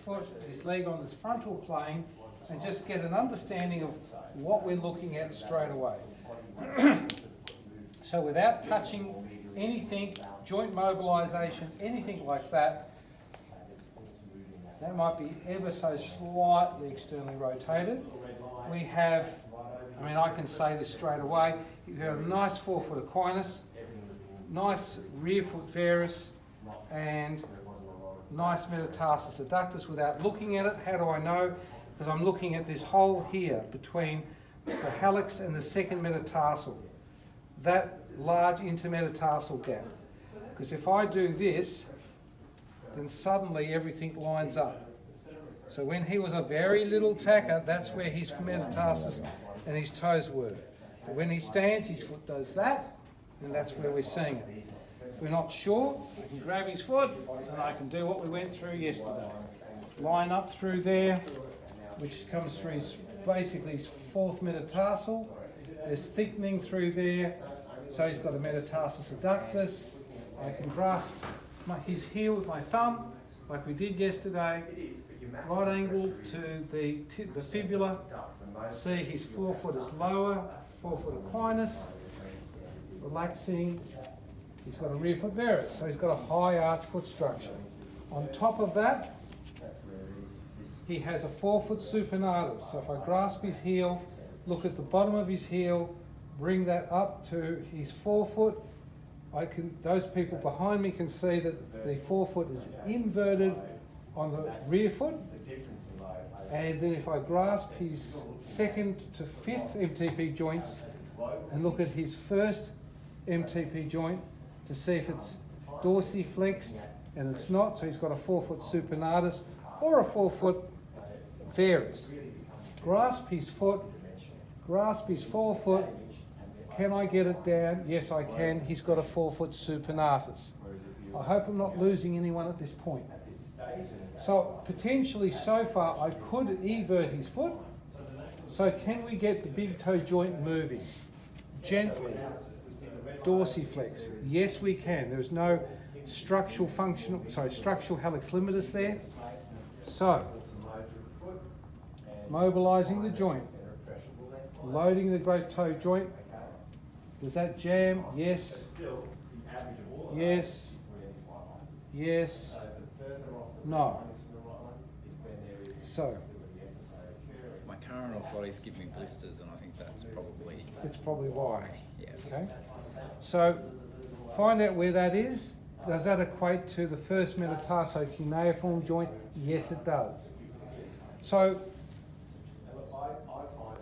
foot, his leg on this frontal plane, and just get an understanding of what we're looking at straight away. So without touching anything, joint mobilisation, anything like that, that might be ever so slightly externally rotated. We have, I mean, I can say this straight away, you've got a nice forefoot equinus, nice rear foot varus, and nice metatarsus adductus without looking at it. How do I know? Because I'm looking at this hole here between the hallux and the second metatarsal, that large intermetatarsal gap. Because if I do this, then suddenly everything lines up. So when he was a very little tacker, that's where his metatarsus and his toes were. But when he stands, his foot does that, and that's where we're seeing it. If we're not sure, I can grab his foot and I can do what we went through yesterday. Line up through there, which comes through basically his fourth metatarsal. There's thickening through there, so he's got a metatarsus adductus. I can grasp his heel with my thumb, like we did yesterday. Right angle to the fibula. See his forefoot is lower, forefoot equinus. Relaxing. He's got a rear foot varus, so he's got a high arch foot structure. On top of that, he has a forefoot supinatus. So if I grasp his heel, look at the bottom of his heel, bring that up to his forefoot, those people behind me can see that the forefoot is inverted on the rear foot. And then if I grasp his second to fifth MTP joints and look at his first MTP joint to see if it's dorsiflexed, and it's not, so he's got a forefoot supinatus or a forefoot varus. Grasp his foot, grasp his forefoot. Can I get it down? Yes, I can. He's got a forefoot supinatus. I hope I'm not losing anyone at this point. So potentially so far I could evert his foot. So can we get the big toe joint moving gently, dorsiflex? Yes, we can. There's no structural hallux limitus there. So mobilising the joint, loading the great toe joint. Does that jam? Yes. Yes. Yes. No. So. My current orthotics give me blisters, and I think that's probably. It's probably why. Yes. Okay. So find out where that is. Does that equate to the first metatarsocuneiform joint? Yes, it does. So